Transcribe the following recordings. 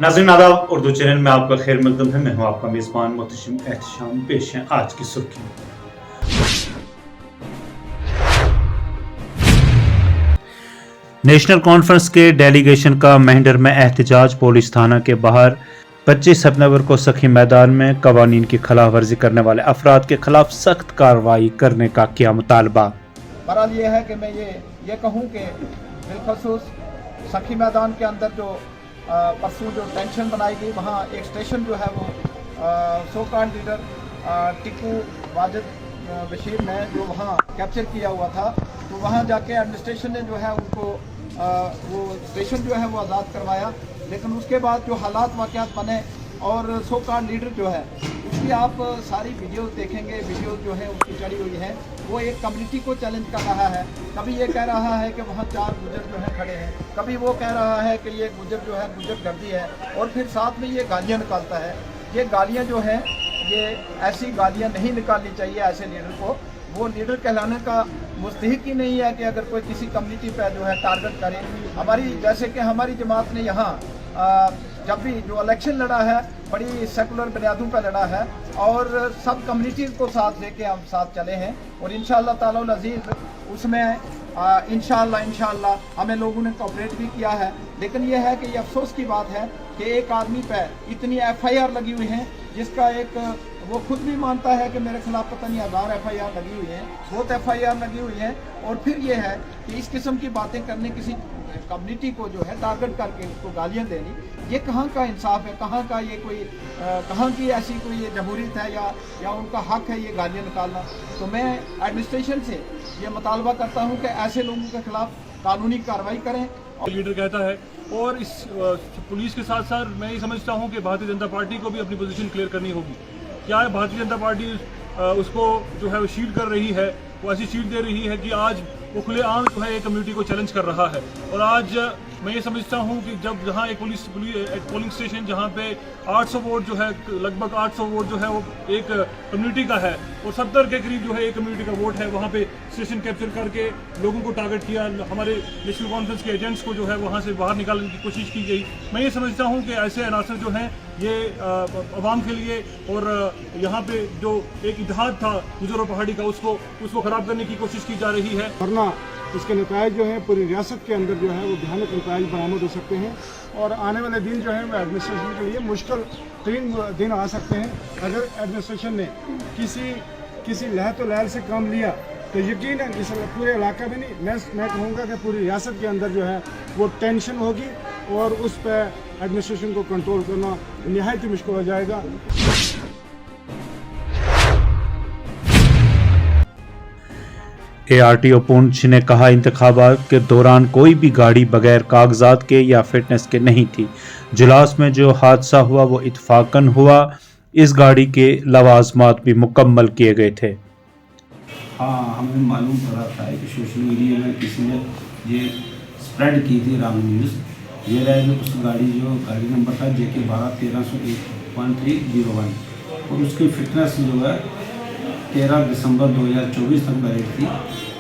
नाज़रीन आदाब, उर्दू चैनल में आपका खैर मकदम है। मैं हूं आपका मेज़बान मोहतशिम एहतशाम। पेश है आज की सुर्खियां। नेशनल कॉन्फ्रेंस के डेलीगेशन का मेहंडर में एहतजाज। पुलिस थाना के बाहर 25 सितंबर को सखी मैदान में कवानीन की खिलाफ वर्जी करने वाले अफराद के खिलाफ सख्त कार्रवाई करने का किया मुतालबा। बहरहाल ये है कि मैं ये कहूँ कि बिलखसूस सखी मैदान के अंदर जो परसों जो टेंशन बनाई गई, वहाँ एक स्टेशन जो है वो सोकान लीडर टिकू वाजिद बशीर ने जो वहाँ कैप्चर किया हुआ था, तो वहाँ जाके एडमिनिस्ट्रेशन ने जो है उनको वो स्टेशन जो है वो आज़ाद करवाया। लेकिन उसके बाद जो हालात वाक़यात बने और सोकान लीडर जो है उसकी आप सारी वीडियो देखेंगे, वीडियो जो है उसकी चढ़ी हुई है, वो एक कम्युनिटी को चैलेंज कर रहा है। कभी ये कह रहा है कि वहाँ 4 गुजर जो है खड़े हैं, कभी वो कह रहा है कि ये गुजर जो है गुजर गर्दी है, और फिर साथ में ये गालियाँ निकालता है। ये गालियाँ जो हैं ये ऐसी गालियाँ नहीं निकालनी चाहिए ऐसे लीडर को। वो लीडर कहलाने का मुस्तहिक ही नहीं है कि अगर कोई किसी कम्युनिटी पर जो है टारगेट करे। हमारी जैसे कि हमारी जमात ने यहाँ जब भी जो इलेक्शन लड़ा है बड़ी सेकुलर बुनियादों पर लड़ा है और सब कम्युनिटीज़ को साथ लेके हम साथ चले हैं, और इंशाअल्लाह ताला अज़ीज़ उसमें इंशाअल्लाह हमें लोगों ने कोऑपरेट भी किया है। लेकिन यह है कि ये अफसोस की बात है कि एक आदमी पर इतनी FIR लगी हुई हैं, जिसका एक वो खुद भी मानता है कि मेरे खिलाफ पता नहीं 1000 FIR लगी हुई हैं, बहुत FIR लगी हुई हैं। और फिर ये है कि इस किस्म की बातें करने, किसी कम्युनिटी को जो है टारगेट करके उसको गालियाँ देनी, ये कहाँ का इंसाफ है? कहाँ का ये कोई कहाँ की ऐसी कोई ये जमहूरियत है या उनका हक है ये गालियाँ निकालना? तो मैं एडमिनिस्ट्रेशन से ये मुतालबा करता हूँ कि ऐसे लोगों के खिलाफ कानूनी कार्रवाई करें। लीडर कहता है, और इस पुलिस के साथ साथ मैं ये समझता हूँ कि भारतीय जनता पार्टी को भी अपनी पोजीशन क्लियर करनी होगी। क्या है, भारतीय जनता पार्टी उसको जो है वो शील्ड कर रही है, वो ऐसी शील्ड दे रही है कि आज वो खुलेआम जो है एक कम्युनिटी को चैलेंज कर रहा है। और आज मैं ये समझता हूँ कि जब जहाँ एक एक पोलिंग स्टेशन जहाँ पे 800 वोट जो है, लगभग 800 वोट जो है वो एक कम्युनिटी का है, और 70 के करीब जो है एक कम्युनिटी का वोट है, वहाँ पे स्टेशन कैप्चर करके लोगों को टारगेट किया, हमारे नेशनल कॉन्फ्रेंस के एजेंट्स को जो है वहाँ से बाहर निकालने की कोशिश की गई। मैं ये समझता हूँ कि ऐसे अनासर जो हैं ये आवाम के लिए, और यहाँ पे जो एक इतिहाद था गुजर पहाड़ी का, उसको ख़राब करने की कोशिश की जा रही है। वरना इसके नतायज जो है पूरी रियासत के अंदर जो है वो भयानक नतायज बरामद हो सकते हैं, और आने वाले दिन जो है वो एडमिनिस्ट्रेशन के लिए मुश्किल तरीन दिन आ सकते हैं। अगर एडमिनिस्ट्रेशन ने किसी लहर तो लहर से काम लिया तो यकीनन इस पूरे इलाके में नहीं, मैं कहूँगा कि पूरी रियासत के अंदर जो है वो टेंशन होगी, और उस पर एडमिनिस्ट्रेशन को कंट्रोल करना निहायत ही मुश्किल हो जाएगा। ARTO पुंछ ने कहा, इंतखाबात के दौरान कोई भी गाड़ी बगैर कागजात के या फिटनेस के नहीं थी। जुलास में जो हादसा हुआ वो इत्फाकन हुआ। इस गाड़ी के लवाजमात भी मुकम्मल किए गए थे। हाँ, हमें मालूम पड़ा था कि सोशल मीडिया में किसी ने ये स्प्रेड की थी रॉन्ग न्यूज़। ये रहे जो उस गाड़ी नंबर था JK 12-1301, और उसकी फिटनेस जो है 13 दिसंबर 2024 तक वैलिड थी।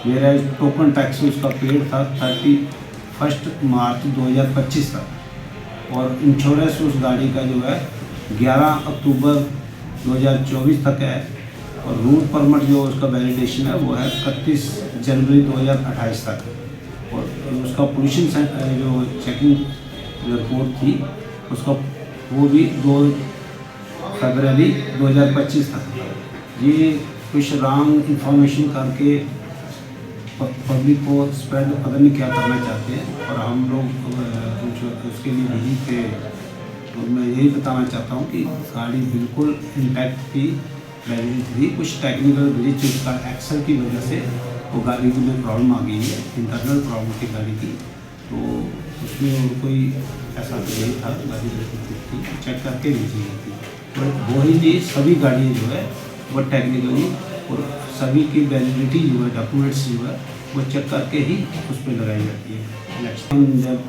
मेरा टोकन टैक्स उसका पेड था 31 मार्च 2025 तक, और इंश्योरेंस उस गाड़ी का जो है 11 अक्टूबर 2024 तक है, और रूट परमिट जो उसका वैलिडेशन है वो है 31 जनवरी 2028 तक, और उसका पोल्यूशन जो चेकिंग रिपोर्ट थी उसका वो भी 2 फरवरी 2025 तक। ये कुछ रॉन्ग इंफॉर्मेशन करके पब्लिक को स्प्रेड पता नहीं क्या करना चाहते हैं, और हम लोग उसके लिए नहीं थे। तो मैं यही बताना चाहता हूँ कि गाड़ी बिल्कुल इंटैक्ट थी, वैलिड थी। कुछ टेक्निकल ग्लिच उसका एक्सल की वजह से वो गाड़ी में प्रॉब्लम आ गई है, इंटरनल प्रॉब्लम थी गाड़ी की, तो उसमें कोई ऐसा नहीं था। गाड़ी थी, चेक करके भेजी गई थी, तो वो ही नहीं, सभी गाड़ियाँ जो है वो टेक्निकली और सभी की वैलिडिटी जो है, डॉक्यूमेंट्स जो है वो चेक करके ही उस पर लगाई जाती है। नेक्स्ट टाइम जब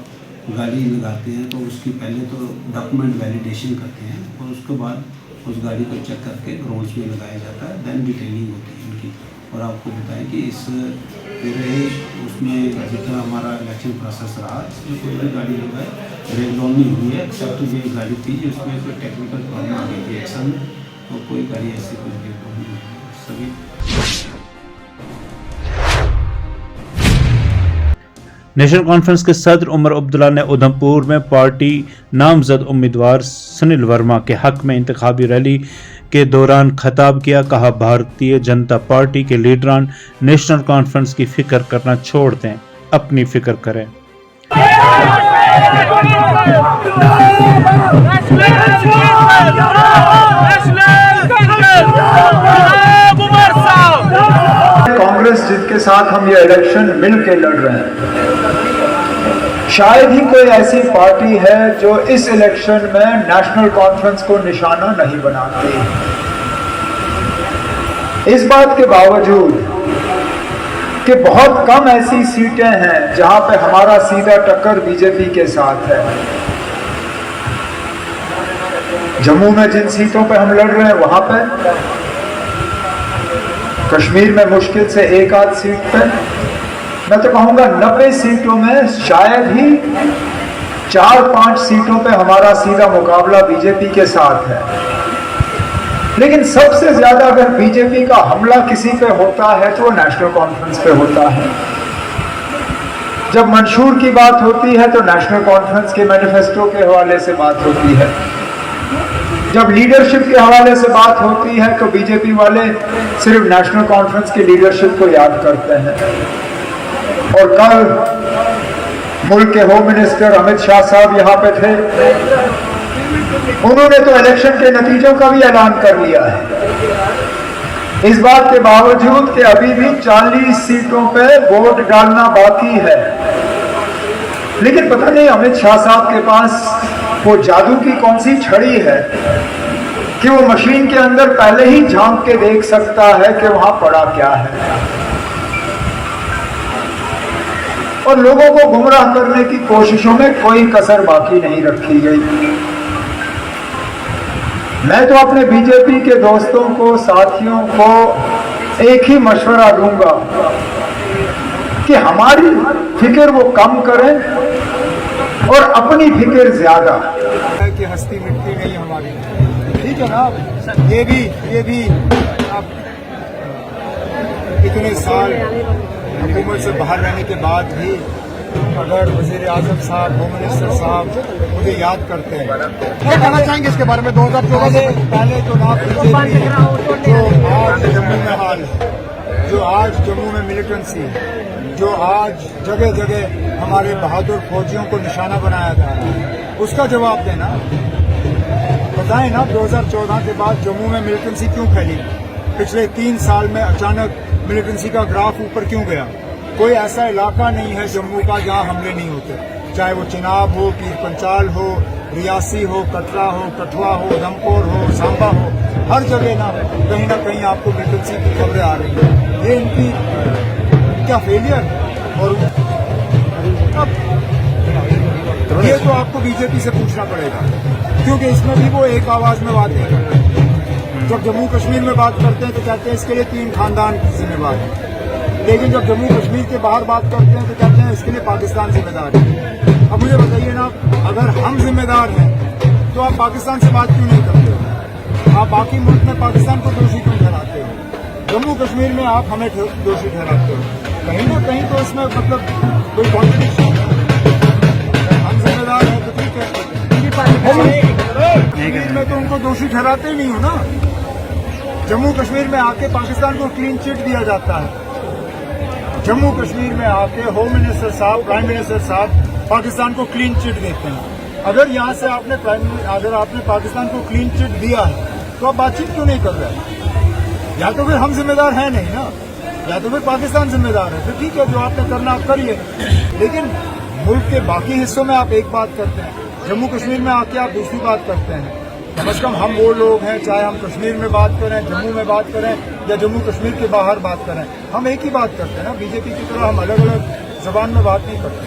गाड़ी लगाते हैं तो उसकी पहले तो डॉक्यूमेंट वैलिडेशन करते हैं, और उसके बाद उस गाड़ी को चेक करके ग्राउंड्स में लगाया जाता है, देन डिटेलिंग होती है इनकी। और आपको बताएं कि इस पूरे उसमें जितना हमारा इलेक्शन प्रोसेस रहा, इसमें कोई भी गाड़ी जो है रेगलोन नहीं हुई है, एक्सेप्ट जो गाड़ी थी उसमें कोई टेक्निकल प्रॉब्लम आ गई थी एक्शन में, तो कोई गाड़ी ऐसी कुछ रेगलोन नहीं हुई सभी। नेशनल कॉन्फ्रेंस के सदर उमर अब्दुल्ला ने उधमपुर में पार्टी नामजद उम्मीदवार सुनील वर्मा के हक में इंतखाबी रैली के दौरान खिताब किया। कहा, भारतीय जनता पार्टी के लीडरान नेशनल कॉन्फ्रेंस की फिक्र करना छोड़ दें, अपनी फिक्र करें। कांग्रेस जिसके साथ हम ये इलेक्शन मिल के लड़ रहे हैं, शायद ही कोई ऐसी पार्टी है जो इस इलेक्शन में नेशनल कॉन्फ्रेंस को निशाना नहीं बनाती। इस बात के बावजूद कि बहुत कम ऐसी सीटें हैं जहां पे हमारा सीधा टक्कर बीजेपी के साथ है। जम्मू में जिन सीटों पे हम लड़ रहे हैं वहां पे, कश्मीर में मुश्किल से एक आध सीट पे, मैं तो कहूंगा 90 सीटों में शायद ही 4-5 सीटों पे हमारा सीधा मुकाबला बीजेपी के साथ है। लेकिन सबसे ज्यादा अगर बीजेपी का हमला किसी पे होता है तो वो नेशनल कॉन्फ्रेंस पे होता है। जब मंशूर की बात होती है तो नेशनल कॉन्फ्रेंस के मैनिफेस्टो के हवाले से बात होती है। जब लीडरशिप के हवाले से बात होती है तो बीजेपी वाले सिर्फ नेशनल कॉन्फ्रेंस की लीडरशिप को याद करते हैं। और कल मुल्क के होम मिनिस्टर अमित शाह साहब यहाँ पे थे, उन्होंने तो इलेक्शन के नतीजों का भी ऐलान कर लिया है। इस बात के बावजूद कि अभी भी 40 सीटों पे वोट डालना बाकी है, लेकिन पता नहीं अमित शाह साहब के पास वो जादू की कौन सी छड़ी है कि वो मशीन के अंदर पहले ही झांक के देख सकता है कि वहां पड़ा क्या है, और लोगों को गुमराह करने की कोशिशों में कोई कसर बाकी नहीं रखी गई। मैं तो अपने बीजेपी के दोस्तों को, साथियों को एक ही मशवरा दूंगा कि हमारी फिक्र वो कम करें और अपनी फिक्र ज्यादा। कि हस्ती मिटती नहीं हमारी, ठीक है ना। ये भी आप इतने साल हुकूमत से बाहर रहने के बाद भी अगर वज़ीर आज़म साहब, होम मिनिस्टर साहब मुझे याद करते हैं, क्या कहना चाहेंगे इसके बारे में? 2014 से पहले चुनाव बीजेपी जो आज जम्मू में हाल है, जो आज जम्मू में मिलिटेंसी है, जो आज जगह जगह हमारे बहादुर फौजियों को निशाना बनाया जा रहा है, उसका जवाब देना। बताएं ना, 2014 के बाद जम्मू में मिलिटेंसी क्यों फैली? पिछले 3 साल में अचानक मिलिटेंसी का ग्राफ ऊपर क्यों गया? कोई ऐसा इलाका नहीं है जम्मू का जहां हमले नहीं होते, चाहे वो चिनाब हो, पीर पंचाल हो, रियासी हो, कटरा हो, कठुआ हो, उधमपुर हो, सांबा हो, हर जगह ना कहीं आपको मिलिटेंसी की खबरें आ रही हैं। ये इनकी क्या फेलियर है? और अब ये तो आपको बीजेपी से पूछना पड़ेगा, क्योंकि इसमें भी वो एक आवाज में बात नहीं करते। जब जम्मू कश्मीर में बात करते हैं तो कहते हैं इसके लिए 3 खानदान जिम्मेवार है, लेकिन जब जम्मू कश्मीर के बाहर बात करते हैं तो कहते हैं इसके लिए पाकिस्तान जिम्मेदार है। अब मुझे बताइए ना, अगर हम जिम्मेदार हैं तो आप पाकिस्तान से बात क्यों नहीं करते हो? आप बाकी मुल्क में पाकिस्तान को दोषी क्यों ठहराते हो? जम्मू कश्मीर में आप हमें दोषी ठहराते हो। कहीं ना कहीं तो इसमें मतलब कोई कॉन्ट्रडिक्शन है। हम जिम्मेदार हैं तो ठीक है, कश्मीर में तो उनको दोषी ठहराते ही नहीं हो ना। जम्मू कश्मीर में आके पाकिस्तान को क्लीन चिट दिया जाता है। जम्मू कश्मीर में आके होम मिनिस्टर साहब, प्राइम मिनिस्टर साहब पाकिस्तान को क्लीन चिट देते हैं। अगर यहाँ से आपने पाकिस्तान को क्लीन चिट दिया है तो आप बातचीत क्यों नहीं कर रहे? या तो फिर हम जिम्मेदार हैं नहीं ना, या तो फिर पाकिस्तान जिम्मेदार है। तो ठीक है, जो आपने करना आप करिए, लेकिन मुल्क के बाकी हिस्सों में आप एक बात करते हैं, जम्मू कश्मीर में आके आप दूसरी बात करते हैं। कम से कम हम वो लोग हैं, चाहे हम कश्मीर में बात करें, जम्मू में बात करें या जम्मू कश्मीर के बाहर बात करें, हम एक ही बात करते हैं ना। बीजेपी की तरह हम अलग अलग जबान में बात नहीं करते।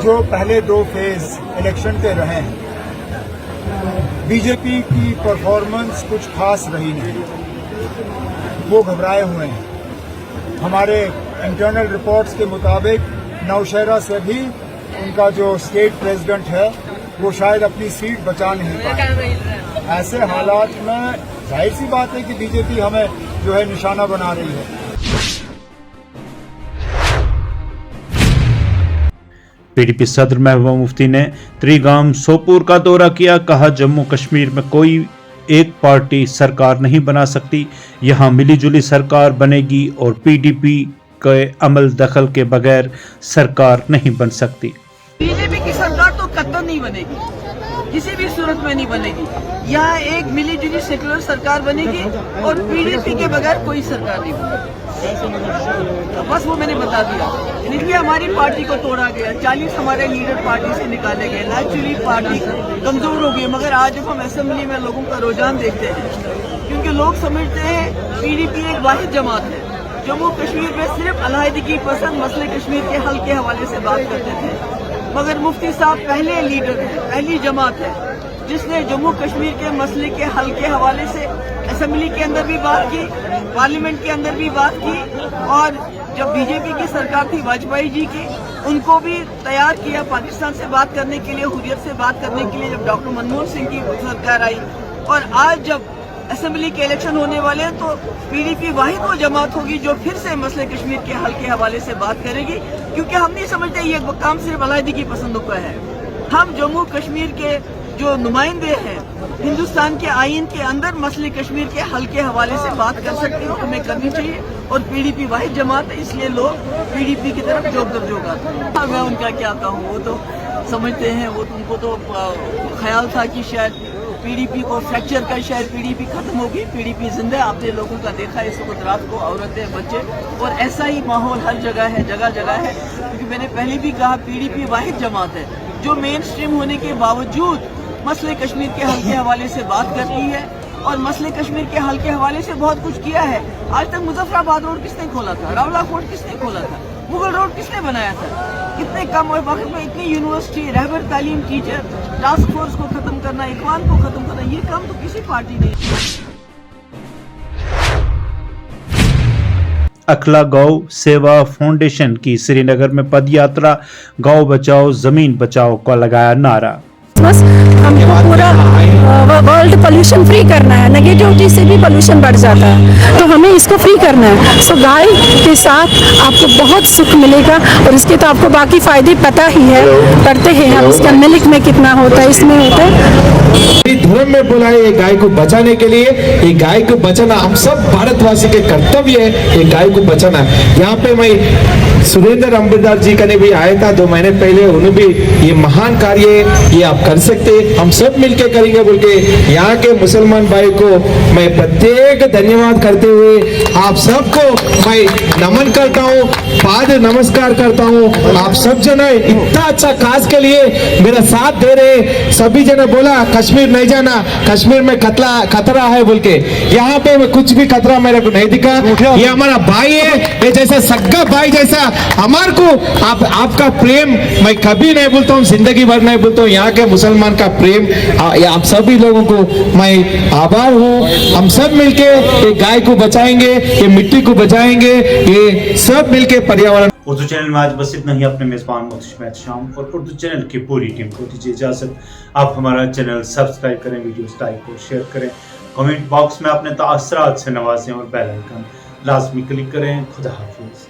जो पहले 2 फेज इलेक्शन के रहे हैं, बीजेपी की परफॉर्मेंस कुछ खास रही नहीं, वो घबराए हुए हैं। हमारे इंटरनल रिपोर्ट्स के मुताबिक नौशहरा से भी उनका जो स्टेट प्रेसिडेंट है वो शायद अपनी सीट बचा नहीं पाए। ऐसे हालात में जाहिर सी बात है कि बीजेपी हमें जो है निशाना बना रही है। पीडीपी सदर महबूबा मुफ्ती ने त्रिगाम सोपुर का दौरा किया। कहा, जम्मू कश्मीर में कोई एक पार्टी सरकार नहीं बना सकती, यहाँ मिलीजुली सरकार बनेगी और पीडीपी के अमल दखल के बगैर सरकार नहीं बन सकती। बीजेपी की सरकार तो कतई नहीं बनेगी, किसी भी सूरत में नहीं बनेगी। यहाँ एक मिलीजुली सेकुलर सरकार बनेगी और पीडीपी के बगैर कोई सरकार नहीं बनेगी। बस वो मैंने बता दिया। इसलिए हमारी पार्टी को तोड़ा गया, 40 हमारे लीडर पार्टी से निकाले गए। नेचुरली पार्टी कमजोर हो गई, मगर आज जब हम असेंबली में लोगों का रुझान देखते हैं, क्योंकि लोग समझते हैं पीडीपी एक वाहिद जमात है। जम्मू कश्मीर में सिर्फ अलहदगी पसंद मसले कश्मीर के हल के हवाले से बात करते थे, मगर मुफ्ती साहब पहले लीडर है, पहली जमात है जिसने जम्मू कश्मीर के मसले के हल के हवाले से असेंबली के अंदर भी बात की, पार्लियामेंट के अंदर भी बात की, और जब बीजेपी की सरकार थी वाजपेयी जी की, उनको भी तैयार किया पाकिस्तान से बात करने के लिए, हुर्रियत से बात करने के लिए, जब डॉक्टर मनमोहन सिंह की सरकार आई। और आज जब असेंबली के इलेक्शन होने वाले हैं तो पीडीपी वाहिद वो जमात होगी जो फिर से मसले कश्मीर के हल के हवाले से बात करेगी, क्योंकि हम नहीं समझते ये काम सिर्फ अलहदगी पसंदों का है। हम जम्मू कश्मीर के जो नुमाइंदे हैं, हिंदुस्तान के आईन के अंदर मसले कश्मीर के हल के हवाले से बात कर सकते हो, हमें करनी चाहिए। और पीडीपी वाहिद जमात है, इसलिए लोग पीडीपी की तरफ जोक दर जोक आते हैं। मैं उनका क्या कहूँ, वो तो समझते हैं, वो उनको तो ख्याल था कि शायद पीडीपी को फ्रैक्चर का, शायद पीडीपी खत्म होगी, पीडीपी जिंदा है। आपने लोगों का देखा इस वक्त रात को, औरतें, बच्चे, और ऐसा ही माहौल हर जगह है, जगह जगह है। क्योंकि मैंने पहले भी कहा पीडीपी वाहिद जमात है जो मेन स्ट्रीम होने के बावजूद मसले कश्मीर के हल के हवाले से बात करती है, और मसले कश्मीर के हल के हवाले से बहुत कुछ किया है। आज तक मुजफ्फराबाद रोड किसने खोला था, रावला कोट किसने खोला था, मुगल रोड किसने बनाया था? कितने कम वक्त में इतनी यूनिवर्सिटी, रहबर तालीम, टीचर, टास्क फोर्स को खत्म करना, इकवान को खत्म करना, ये काम तो किसी पार्टी ने। अखला गौ सेवा फाउंडेशन की श्रीनगर में पदयात्रा, गौ बचाओ जमीन बचाओ का लगाया नारा। हमको पूरा वर्ल्ड पोल्यूशन फ्री करना है, नेगेटिविटी से भी पोल्यूशन बढ़ जाता है, तो हमें इसको फ्री करना है। सो गाय के साथ आपको बहुत सुख मिलेगा, और इसके तो आपको बाकी फायदे पता ही है, करते हैं हम। इसका मिल्क में कितना होता है, इसमें होता है। धर्म में बोला है ये गाय को बचाने के लिए, ये गाय को बचाना हम सब भारतवासी के कर्तव्य है, ये गाय को बचाना। यहाँ पे मैं सुरेंद्र अंबेडकर जी का ने भी आया था 2 महीने पहले, उन्होंने भी ये महान कार्य ये आप कर सकते, हम सब मिलके करेंगे बोल के यहाँ के मुसलमान भाई को मैं प्रत्येक धन्यवाद करते हुए आप सबको मैं नमन करता हूँ, पाद नमस्कार करता हूँ। आप सब जने इतना अच्छा काज के लिए मेरा साथ दे रहे, सभी जने बोला कश्मीर नहीं जाना, कश्मीर में खतरा है बोल के, यहाँ पे कुछ भी खतरा मेरे को नहीं दिखा। ये हमारा भाई है, ये जैसा सग्गा भाई जैसा हमारे को आपका प्रेम मैं कभी नहीं बोलता हूँ, जिंदगी भर नहीं बोलता हूँ। यहाँ के मुसलमान का प्रेम, आप सभी लोगों को मैं आभार हूँ। हम सब मिलके ये गाय को बचाएंगे, ये मिट्टी को बचाएंगे, ये सब मिलके पर्यावरण। उर्दू चैनल में आज बस इतना ही। अपने मेजबान मोहतशिम शाम और उर्दू चैनल की पूरी टीम को दीजिए इजाजत। आप हमारा चैनल सब्सक्राइब करें, वीडियोस लाइक और शेयर करें, कमेंट बॉक्स में अपने तासरात से नवाजें और बेल आइकन लाजमी क्लिक करें। खुदा हाफिज।